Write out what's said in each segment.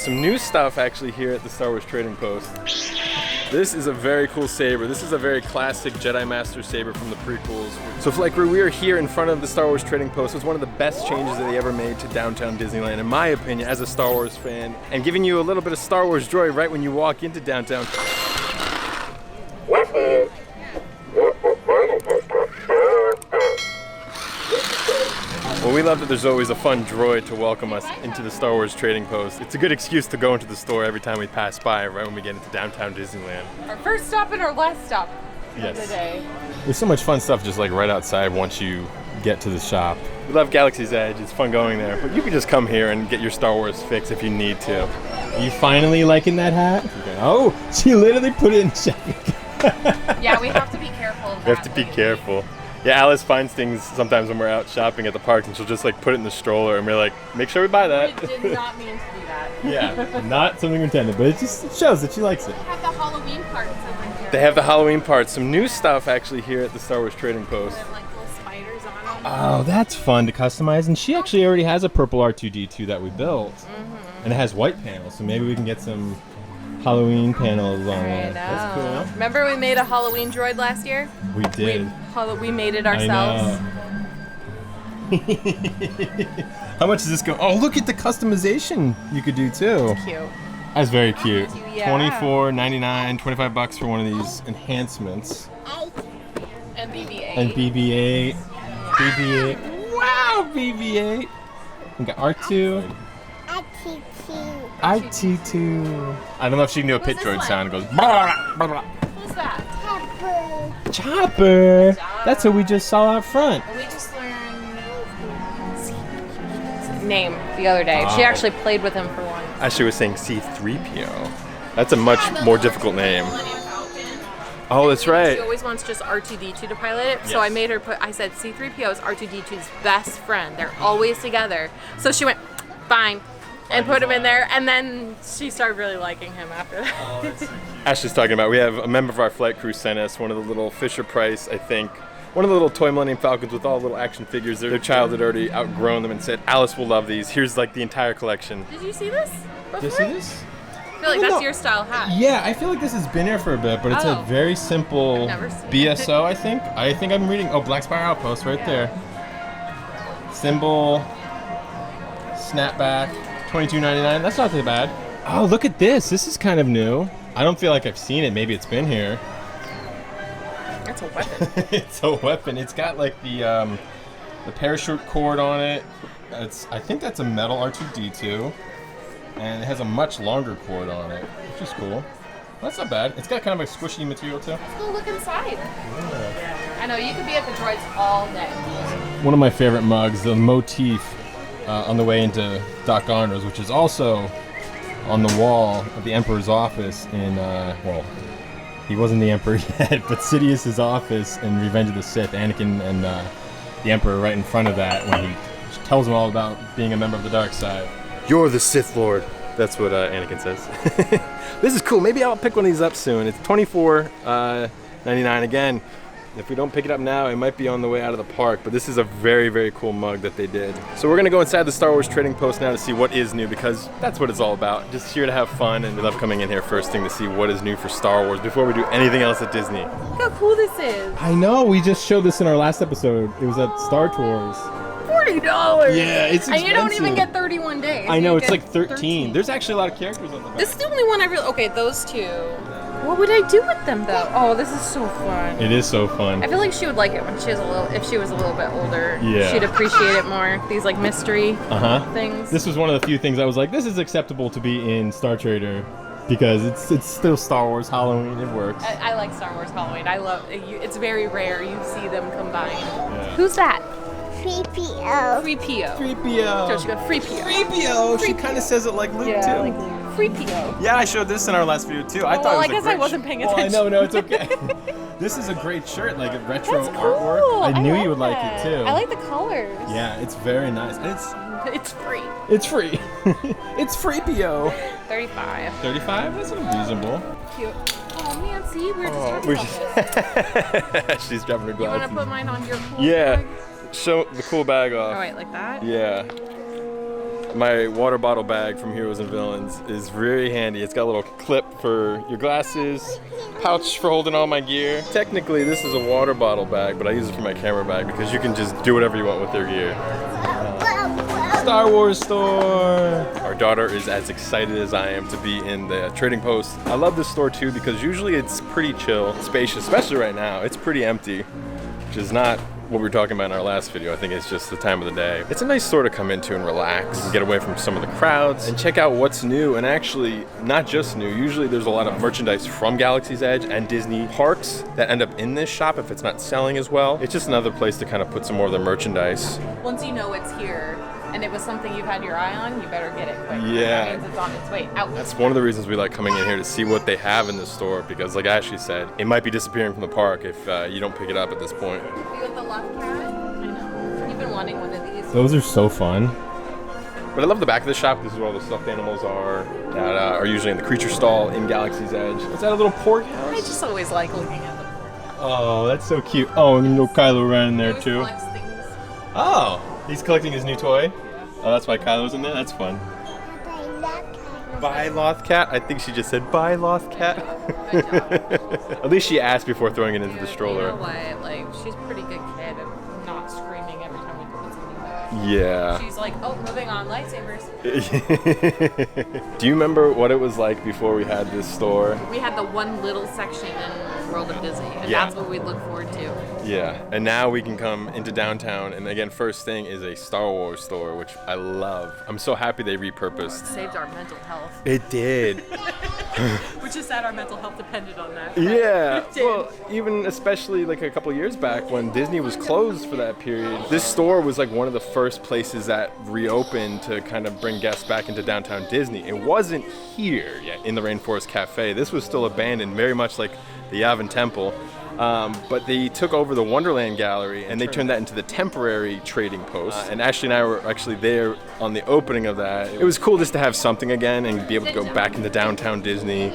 Some new stuff actually here at the Star Wars Trading Post. This is a very cool saber. This is a very classic Jedi Master saber from the prequels. So if, like, we are here in front of the Star Wars Trading Post. It was one of the best changes that they ever made to downtown Disneyland, in my opinion, as a Star Wars fan. And giving you a little bit of Star Wars joy right when you walk into downtown. Well, we love that there's always a fun droid to welcome us into the Star Wars Trading Post. It's a good excuse to go into the store every time we pass by, right when we get into downtown Disneyland. Our first stop and our last stop of the day. There's so much fun stuff just like right outside once you get to the shop. We love Galaxy's Edge, it's fun going there, but you can just come here and get your Star Wars fix if you need to. Are you finally liking that hat? Okay. Oh, she literally put it in the shopping cart. Yeah, we have to be careful of that. We have to be careful. Yeah, Alice finds things sometimes when we're out shopping at the park, and she'll just like put it in the stroller, and we're like, make sure we buy that. We did not mean to do that. Yeah, not something intended, but it just shows that she likes it. They have the Halloween parts over here. They have the Halloween parts. Some new stuff actually here at the Star Wars Trading Post. They have like little spiders on them. Oh, that's fun to customize, and she actually already has a purple R2-D2 that we built, and it has white panels, so maybe we can get some Halloween panels on it. That's cool. Remember we made a Halloween droid last year? We did. We made it ourselves. I know. How much does this go? Oh, look at the customization you could do too. Cute. That's very cute. Yeah. $24.99, $25 for one of these enhancements. And BB-8. And BB-8. BB-8. Wow, BB-8. We got R2. R2. I don't know if she can do a pit droid sound. It goes. Blah, blah, blah. Who's that? Chopper. That's what we just saw out front. We just learned name the other day. She actually played with him for once. Ashley was saying C-3PO. That's a much more difficult name. Oh, that's right. She always wants just R2-D2 to pilot it, so I made her put. I said C-3PO is R2-D2's best friend. They're always together. So she went, fine. And put him in there, and then she started really liking him after that. Ashley's talking about, we have a member of our flight crew sent us one of the little Fisher Price, I think, one of the little toy Millennium Falcons with all the little action figures. Their child had already outgrown them and said, Alice will love these. Here's like the entire collection. Did you see this before? Did you see this? I feel like that's your style hat. Yeah, I feel like this has been here for a bit, but it's a very simple BSO, I think. I think I'm reading, Black Spire Outpost right there. Symbol, snapback. $22.99. That's not too bad. Oh, look at this. This is kind of new. I don't feel like I've seen it. Maybe it's been here. It's a weapon. It's a weapon. It's got like the parachute cord on it. I think that's a metal R2-D2, and it has a much longer cord on it, which is cool. That's not bad. It's got kind of a squishy material too. Let's go look inside. Yeah. I know you could be at the droids all day. One of my favorite mugs, the motif. On the way into Doc Garner's, which is also on the wall of the Emperor's office in, well, he wasn't the Emperor yet, but Sidious's office in Revenge of the Sith, Anakin and the Emperor right in front of that when he tells him all about being a member of the dark side. You're the Sith Lord. That's what Anakin says. This is cool. Maybe I'll pick one of these up soon. It's $24.99 again. If we don't pick it up now, it might be on the way out of the park, but this is a very, very cool mug that they did. So we're gonna go inside the Star Wars Trading Post now to see what is new, because that's what it's all about. Just here to have fun, and we love coming in here first thing to see what is new for Star Wars before we do anything else at Disney. Look how cool this is. I know, we just showed this in our last episode. It was at Star Tours. $40. Yeah, it's expensive. And you don't even get 31 days. I know, it's like 13. There's actually a lot of characters on the back. This is the only one I really, okay, those two. What would I do with them though? Oh, this is so fun. It is so fun. I feel like she would like it when she was if she was a little bit older. Yeah. She'd appreciate it more. These like mystery things. This was one of the few things I was like, this is acceptable to be in Star Trader because it's still Star Wars Halloween. It works. I like Star Wars Halloween. I love it. It's very rare you see them combined. Yeah. Who's that? 3PO. 3PO. 3PO. So she goes 3PO. 3PO. She kind of says it like Luke too. Like 3PO. Yeah, I showed this in our last video too. I thought it was I guess I wasn't paying attention. Oh, no, it's okay. This is a great shirt, like a retro That's artwork. cool. I knew like you would like that. it too. I like the colors. Yeah, it's very nice. And It's free. it's free. It's free PO. 35. 35? That's reasonable. Cute. Oh man, see, we were just talking about this. She's dropping her You glasses. want to put mine on your cool Yeah. bag? Show the cool bag off. Oh wait, like that? Yeah. My water bottle bag from Heroes and Villains is very handy. It's got a little clip for your glasses, pouch for holding all my gear. Technically, this is a water bottle bag, but I use it for my camera bag because you can just do whatever you want with your gear. Star Wars store! Our daughter is as excited as I am to be in the trading post. I love this store too because usually it's pretty chill, spacious, especially right now. It's pretty empty, which is not what we were talking about in our last video. I think it's just the time of the day. It's a nice store to come into and relax and get away from some of the crowds and check out what's new, and actually not just new. Usually there's a lot of merchandise from Galaxy's Edge and Disney parks that end up in this shop if it's not selling as well. It's just another place to kind of put some more of their merchandise. Once you know it's here and it was something you've had your eye on, you better get it quick. Yeah. That means it's on its way out. That's one of the reasons we like coming in here, to see what they have in the store, because like Ashley said, it might be disappearing from the park if you don't pick it up at this point. You with the left cat? I know. You've been wanting one of these. Those are so fun. But I love the back of the shop. This is where all the stuffed animals are that are usually in the creature stall in Galaxy's Edge. Is that a little pork house? I just always like looking at the pork. Oh, that's so cute. Oh, and little Kylo Ren in there Always too. collects things. Oh, he's collecting his new toy? Oh, that's why Kylo's in there? That's fun. Bye, Lothcat. I think she just said, bye, Lothcat. At least she asked before throwing it into the stroller. You know what? Like, she's a pretty good kid and not screaming every time we put something back. Yeah. She's like, oh, moving on, lightsabers. Do you remember what it was like before we had this store? We had the one little section in World of Disney, and Yeah. that's what we look forward to. Yeah, and now we can come into downtown, and again, first thing is a Star Wars store, which I love. I'm so happy they repurposed. Saved our mental health. It did. Which is sad our mental health depended on that. Yeah, It did. well, even especially like a couple years back when Disney was closed for that period, this store was like one of the first places that reopened to kind of bring guests back into downtown Disney. It wasn't here yet in the Rainforest Cafe. This was still abandoned, very much like the Yavin Temple. But they took over the Wonderland Gallery and they turned that into the temporary trading post. And Ashley and I were actually there on the opening of that. It was cool just to have something again and be able to go back into downtown Disney,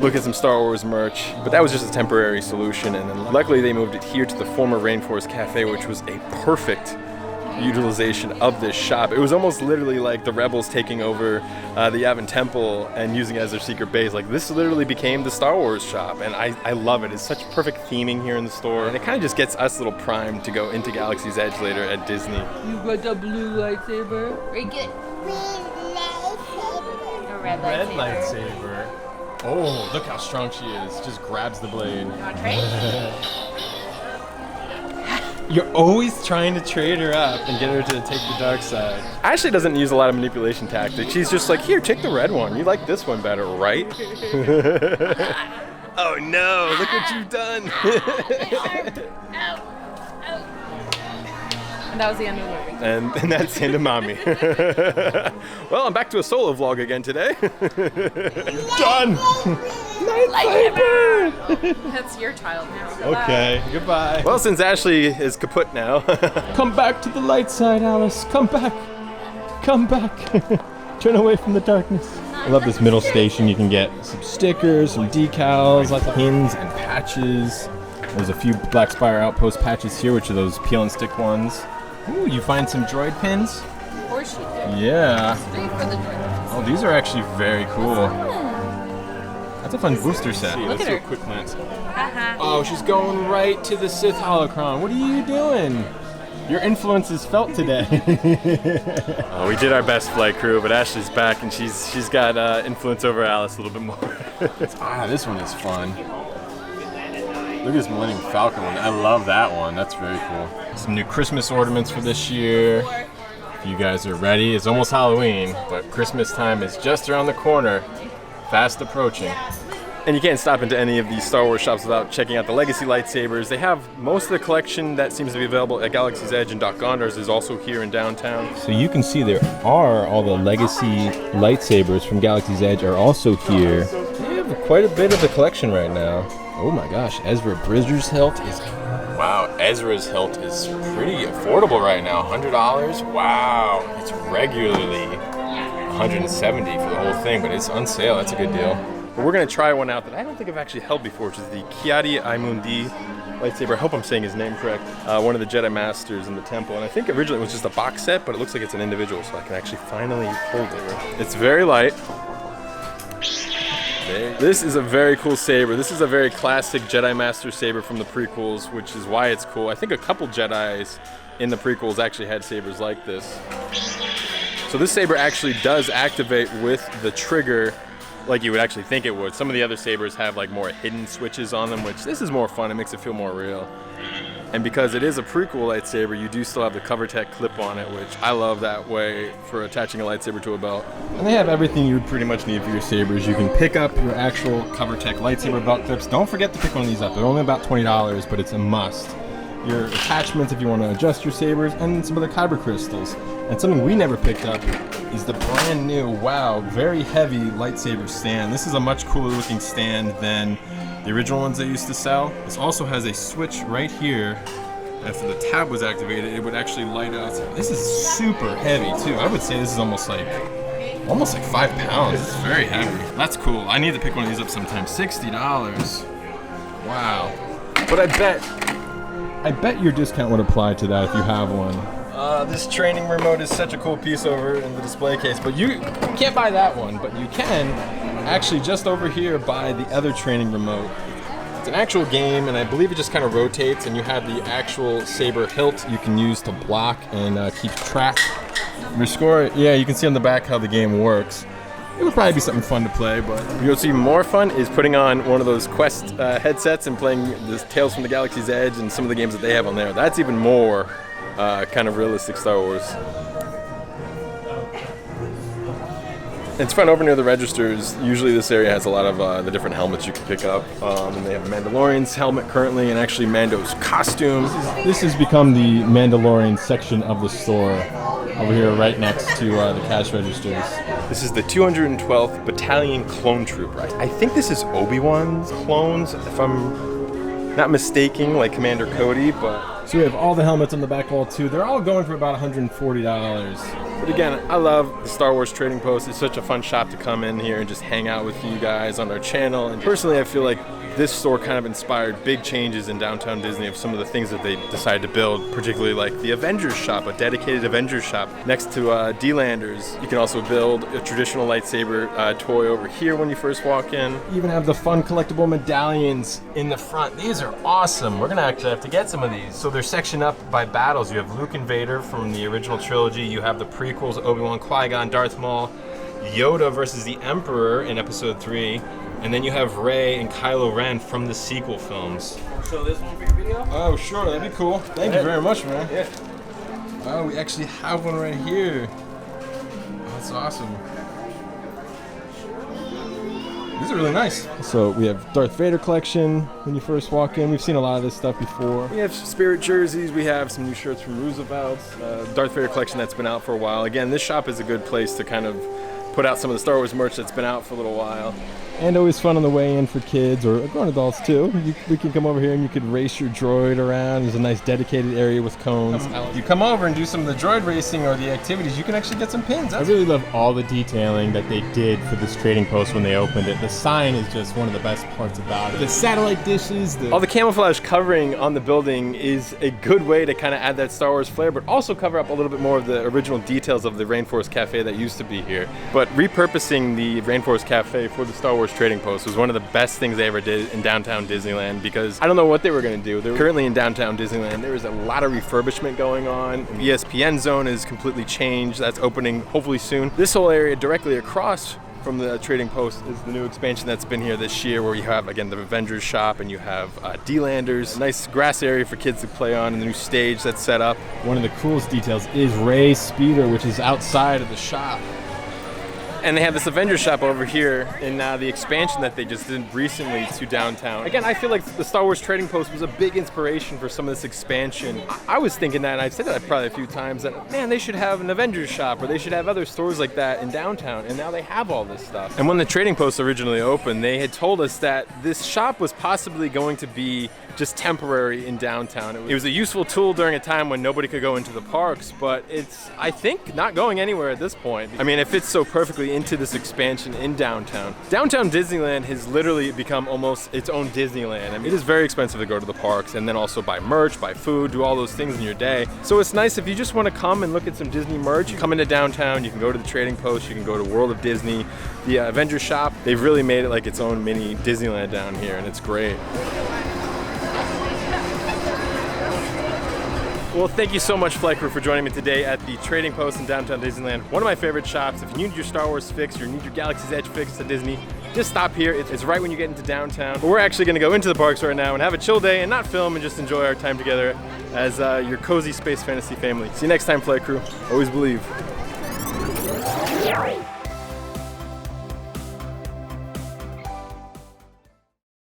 look at some Star Wars merch. But that was just a temporary solution. And then luckily they moved it here to the former Rainforest Cafe, which was a perfect utilization of this shop. It was almost literally like the rebels taking over the Yavin Temple and using it as their secret base. Like, this literally became the Star Wars shop, and I love it. It's such perfect theming here in the store, and it kind of just gets us a little primed to go into Galaxy's Edge later at Disney. You got the blue lightsaber? Very good. A red lightsaber. Oh, look how strong she is. Just grabs the blade. You want to trade? You're always trying to trade her up and get her to take the dark side. Ashley doesn't use a lot of manipulation tactics. She's just like, here, take the red one. You like this one better, right? Oh no, look what you've done. And that was the end of the movie. And that's the end of Mommy. Well, I'm back to a solo vlog again today. Done! Lightsaber! That's your child now. Okay, goodbye. Well, since Ashley is kaput now, Come back to the light side, Alice. Come back. Come back. Turn away from the darkness. I love this middle station. You can get some stickers, some decals, lots of pins and patches. There's a few Black Spire Outpost patches here, which are those peel and stick ones. Ooh, you find some droid pins? Of course you did. Yeah. Straight for the droid. Oh, these are actually very cool. That's a fun booster set. Look Let's at do a her. quick glance. Haha. Oh, she's going right to the Sith holocron. What are you doing? Your influence is felt today. we did our best, flight crew, but Ashley's back and she's got influence over Alice a little bit more. This one is fun. Look at this Millennium Falcon one. I love that one. That's very cool. Some new Christmas ornaments for this year. If you guys are ready, it's almost Halloween, but Christmas time is just around the corner. Fast approaching. And you can't stop into any of these Star Wars shops without checking out the Legacy lightsabers. They have most of the collection that seems to be available at Galaxy's Edge, and Doc Gondor's is also here in downtown. So you can see there are all the Legacy lightsabers from Galaxy's Edge are also here. They have quite a bit of the collection right now. Oh my gosh, Ezra Bridger's hilt is... Wow, Ezra's hilt is pretty affordable right now. $100? Wow, it's regularly $170 for the whole thing, but it's on sale. That's a good deal. But we're gonna try one out that I don't think I've actually held before, which is the Kiadi Aimundi lightsaber. I hope I'm saying his name correct. One of the Jedi Masters in the temple. And I think originally it was just a box set, but it looks like it's an individual, so I can actually finally hold it. It's very light. This is a very cool saber. This is a very classic Jedi Master saber from the prequels, which is why it's cool. I think a couple Jedis in the prequels actually had sabers like this. So this saber actually does activate with the trigger like you would actually think it would. Some of the other sabers have like more hidden switches on them, which this is more fun. It makes it feel more real. And because it is a prequel lightsaber, you do still have the CoverTech clip on it, which I love that way for attaching a lightsaber to a belt. And they have everything you would pretty much need for your sabers. You can pick up your actual CoverTech lightsaber belt clips. Don't forget to pick one of these up. They're only about $20, but it's a must. Your attachments if you want to adjust your sabers, and some of the kyber crystals. And something we never picked up is the brand new, wow, very heavy lightsaber stand. This is a much cooler looking stand than the original ones they used to sell. This also has a switch right here. After the tab was activated, it would actually light up. This is super heavy too. I would say this is almost like 5 pounds. It's very heavy. That's cool. I need to pick one of these up sometime. $60. Wow. But I bet your discount would apply to that if you have one. This training remote is such a cool piece over in the display case, but you can't buy that one, but you can actually just over here buy the other training remote. It's an actual game, and I believe it just kind of rotates, and you have the actual saber hilt you can use to block and keep track of your score. Yeah, you can see on the back how the game works. It would probably be something fun to play, but what's even more fun is putting on one of those Quest headsets and playing the Tales from the Galaxy's Edge and some of the games that they have on there. That's even more kind of realistic Star Wars. It's fun over near the registers. Usually this area has a lot of the different helmets you can pick up. And they have Mandalorian's helmet currently, and actually Mando's costume. This has become the Mandalorian section of the store over here right next to the cash registers. This is the 212th Battalion Clone Troop, right? I think this is Obi-Wan's clones, if I'm not mistaken, like Commander Cody, but... So we have all the helmets on the back wall too. They're all going for about $140. But again, I love the Star Wars Trading Post. It's such a fun shop to come in here and just hang out with you guys on our channel. And personally, I feel like this store kind of inspired big changes in downtown Disney of some of the things that they decided to build, particularly like the Avengers shop, a dedicated Avengers shop next to D-Landers. You can also build a traditional lightsaber toy over here when you first walk in. You even have the fun collectible medallions in the front. These are awesome. We're gonna actually have to get some of these. So they're sectioned up by battles. You have Luke and Vader from the original trilogy. You have the prequels, Obi-Wan, Qui-Gon, Darth Maul, Yoda versus the Emperor in Episode 3. And then you have Rey and Kylo Ren from the sequel films. Show this one for your video? Oh, sure, that'd be cool. Thank you very much, man. Yeah. Oh, we actually have one right here. Oh, that's awesome. These are really nice. So we have Darth Vader collection when you first walk in. We've seen a lot of this stuff before. We have Spirit jerseys. We have some new shirts from Roosevelt's. Darth Vader collection that's been out for a while. Again, this shop is a good place to kind of put out some of the Star Wars merch that's been out for a little while. And always fun on the way in for kids or grown adults too. We can come over here and you could race your droid around. There's a nice dedicated area with cones. You come over and do some of the droid racing or the activities, you can actually get some pins. I really love all the detailing that they did for this trading post when they opened it. The sign is just one of the best parts about it. The satellite dishes. All the camouflage covering on the building is a good way to kind of add that Star Wars flair, but also cover up a little bit more of the original details of the Rainforest Cafe that used to be here. But repurposing the Rainforest Cafe for the Star Wars Trading Post was one of the best things they ever did in downtown Disneyland, because I don't know what they were going to do. They're currently in downtown Disneyland. There is a lot of refurbishment going on. The ESPN zone is completely changed. That's opening hopefully soon. This whole area directly across from the Trading Post is the new expansion that's been here this year, where you have, again, the Avengers shop and you have D-Landers. Nice grass area for kids to play on, and the new stage that's set up. One of the coolest details is Rey's speeder, which is outside of the shop. And they have this Avengers shop over here in the expansion that they just did recently to downtown. Again, I feel like the Star Wars Trading Post was a big inspiration for some of this expansion. I was thinking that, and I've said that probably a few times, that, man, they should have an Avengers shop, or they should have other stores like that in downtown, and now they have all this stuff. And when the Trading Post originally opened, they had told us that this shop was possibly going to be just temporary in downtown. It was a useful tool during a time when nobody could go into the parks, but it's, I think, not going anywhere at this point. I mean, it fits so perfectly really into this expansion in downtown. Downtown Disneyland has literally become almost its own Disneyland. I mean, it is very expensive to go to the parks and then also buy merch, buy food, do all those things in your day. So it's nice if you just want to come and look at some Disney merch. You come into downtown, you can go to the Trading Post, you can go to World of Disney, the Avengers shop. They've really made it like its own mini Disneyland down here, and it's great. Well, thank you so much, Flight Crew, for joining me today at the Trading Post in downtown Disneyland. One of my favorite shops. If you need your Star Wars fix, or you need your Galaxy's Edge fix to Disney, just stop here. It's right when you get into downtown. But we're actually going to go into the parks right now and have a chill day and not film and just enjoy our time together as your cozy space fantasy family. See you next time, Flight Crew. Always believe.